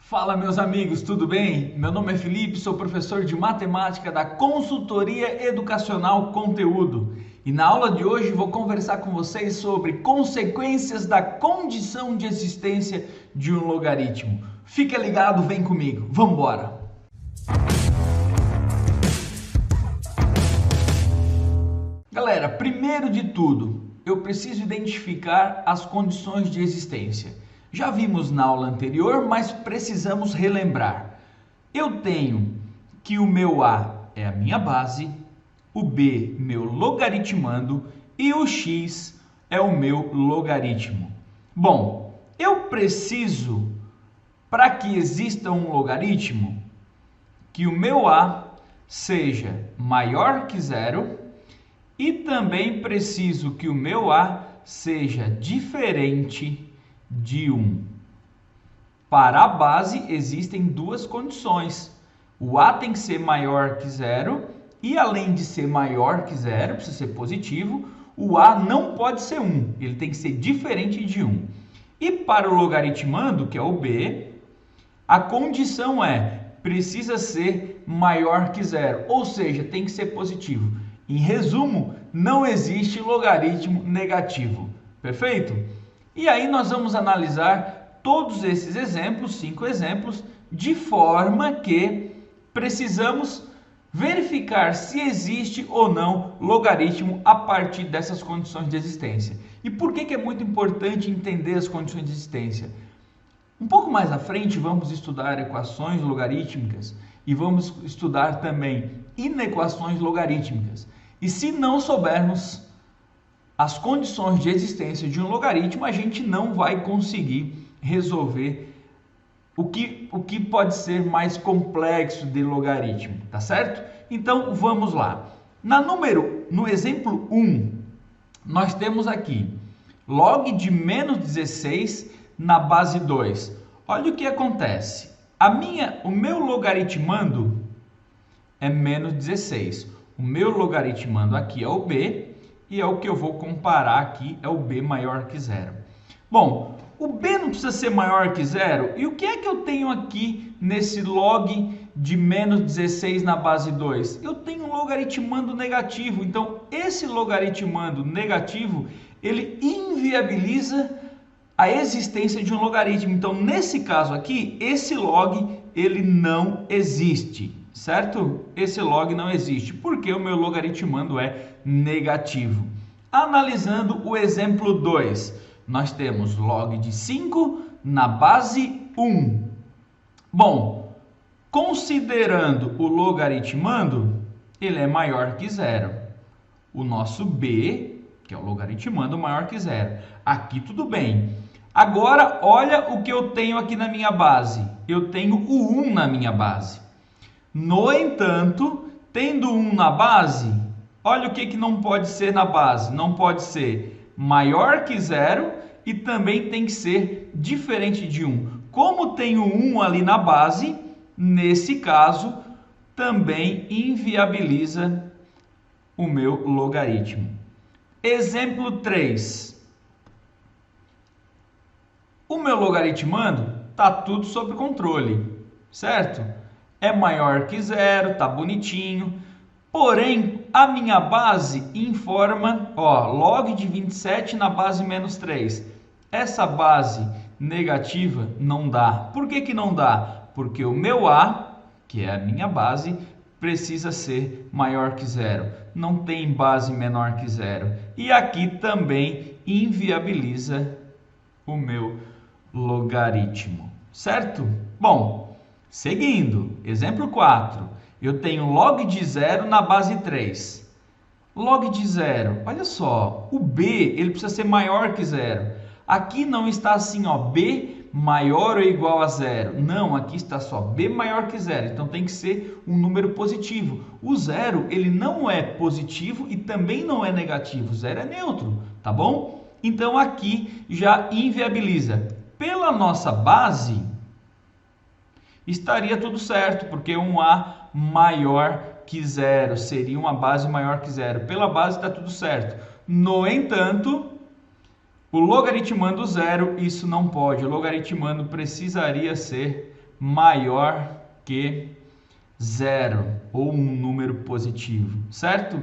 Fala, meus amigos, tudo bem? Meu nome é Felipe, sou professor de matemática da Consultoria Educacional Conteúdo. E na aula de hoje vou conversar com vocês sobre consequências da condição de existência de um logaritmo. Fica ligado, vem comigo, vamos embora! Galera, primeiro de tudo, eu preciso identificar as condições de existência. Já vimos na aula anterior, mas precisamos relembrar. Eu tenho que o meu A é a minha base, o B meu logaritmando e o X é o meu logaritmo. Bom, eu preciso, para que exista um logaritmo, que o meu A seja maior que zero e também preciso que o meu A seja diferente de 1. Para a base existem duas condições. O A tem que ser maior que zero e além de ser maior que zero, precisa ser positivo, o A não pode ser 1, ele tem que ser diferente de 1. E para o logaritmando, que é o B, a condição precisa ser maior que zero, ou seja, tem que ser positivo. Em resumo, não existe logaritmo negativo. Perfeito? E aí nós vamos analisar todos esses exemplos, 5 exemplos, de forma que precisamos verificar se existe ou não logaritmo a partir dessas condições de existência. E por que é muito importante entender as condições de existência? Um pouco mais à frente vamos estudar equações logarítmicas e vamos estudar também inequações logarítmicas. E se não soubermos as condições de existência de um logaritmo, a gente não vai conseguir resolver o que pode ser mais complexo de logaritmo, tá certo? Então, vamos lá. No exemplo 1, nós temos aqui log de menos 16 na base 2. Olha o que acontece. O meu logaritmando é menos 16. O meu logaritmando aqui é o B. E é o que eu vou comparar aqui, é o B maior que zero. Bom, o B não precisa ser maior que zero. E o que é que eu tenho aqui nesse log de menos 16 na base 2? Eu tenho um logaritmando negativo. Então, esse logaritmando negativo, ele inviabiliza a existência de um logaritmo. Então, nesse caso aqui, esse log, ele não existe. Certo? Esse log não existe, porque o meu logaritmando é negativo. Analisando o exemplo 2, nós temos log de 5 na base 1. Bom, considerando o logaritmando, ele é maior que zero. O nosso B, que é o logaritmando, maior que zero. Aqui tudo bem. Agora, olha o que eu tenho aqui na minha base. Eu tenho o 1 na minha base. No entanto, tendo 1 na base, olha o que não pode ser na base. Não pode ser maior que zero e também tem que ser diferente de 1. Como tem o 1 ali na base, nesse caso, também inviabiliza o meu logaritmo. Exemplo 3. O meu logaritmando está tudo sob controle, certo? É maior que zero, tá bonitinho. Porém, a minha base informa, log de 27 na base menos 3. Essa base negativa não dá. Por que não dá? Porque o meu A, que é a minha base, precisa ser maior que zero. Não tem base menor que zero. E aqui também inviabiliza o meu logaritmo, certo? Bom, seguindo, exemplo 4, eu tenho log de 0 na base 3. Log de 0, olha só, o B ele precisa ser maior que 0. Aqui não está assim, B maior ou igual a 0. Não, aqui está só B maior que 0. Então tem que ser um número positivo. O 0 ele não é positivo e também não é negativo. O 0 é neutro, tá bom? Então aqui já inviabiliza. Pela nossa base, estaria tudo certo, porque um A maior que zero seria uma base maior que zero. Pela base está tudo certo. No entanto, o logaritmando zero, isso não pode. O logaritmando precisaria ser maior que zero, ou um número positivo, certo?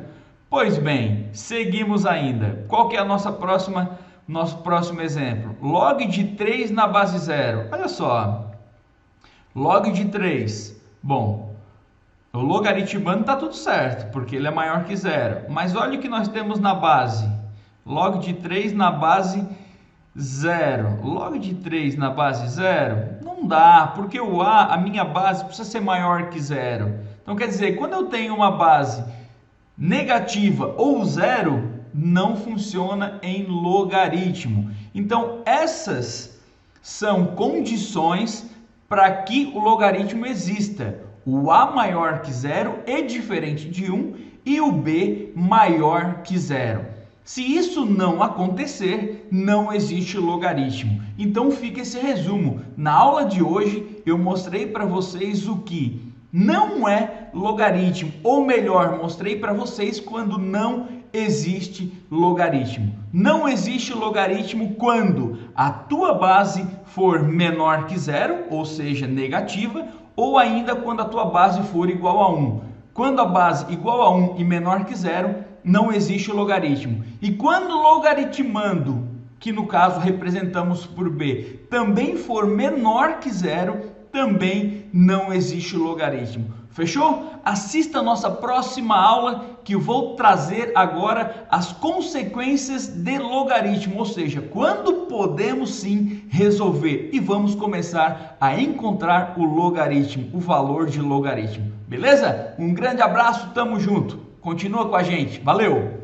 Pois bem, seguimos ainda. Qual que é a nosso próximo exemplo? Log de 3 na base zero. Olha só, log de 3. Bom, o logaritmando está tudo certo, porque ele é maior que zero. Mas olha o que nós temos na base. Log de 3 na base zero. Log de 3 na base zero? Não dá, porque a minha base, precisa ser maior que zero. Então, quer dizer, quando eu tenho uma base negativa ou zero, não funciona em logaritmo. Então, essas são condições para que o logaritmo exista. O a maior que zero é diferente de 1 e o b maior que zero. Se isso não acontecer, não existe logaritmo. Então fica esse resumo. Na aula de hoje eu mostrei para vocês o que não é logaritmo, ou melhor, mostrei para vocês quando não existe logaritmo. Não existe logaritmo quando a tua base for menor que zero, ou seja, negativa, ou ainda quando a tua base for igual a 1. Quando a base igual a 1 e menor que zero, não existe logaritmo. E quando logaritmando, que no caso representamos por b, também for menor que zero, também não existe logaritmo. Fechou? Assista a nossa próxima aula, que eu vou trazer agora as consequências de logaritmo, ou seja, quando podemos sim resolver, e vamos começar a encontrar o logaritmo, o valor de logaritmo. Beleza? Um grande abraço, tamo junto. Continua com a gente. Valeu!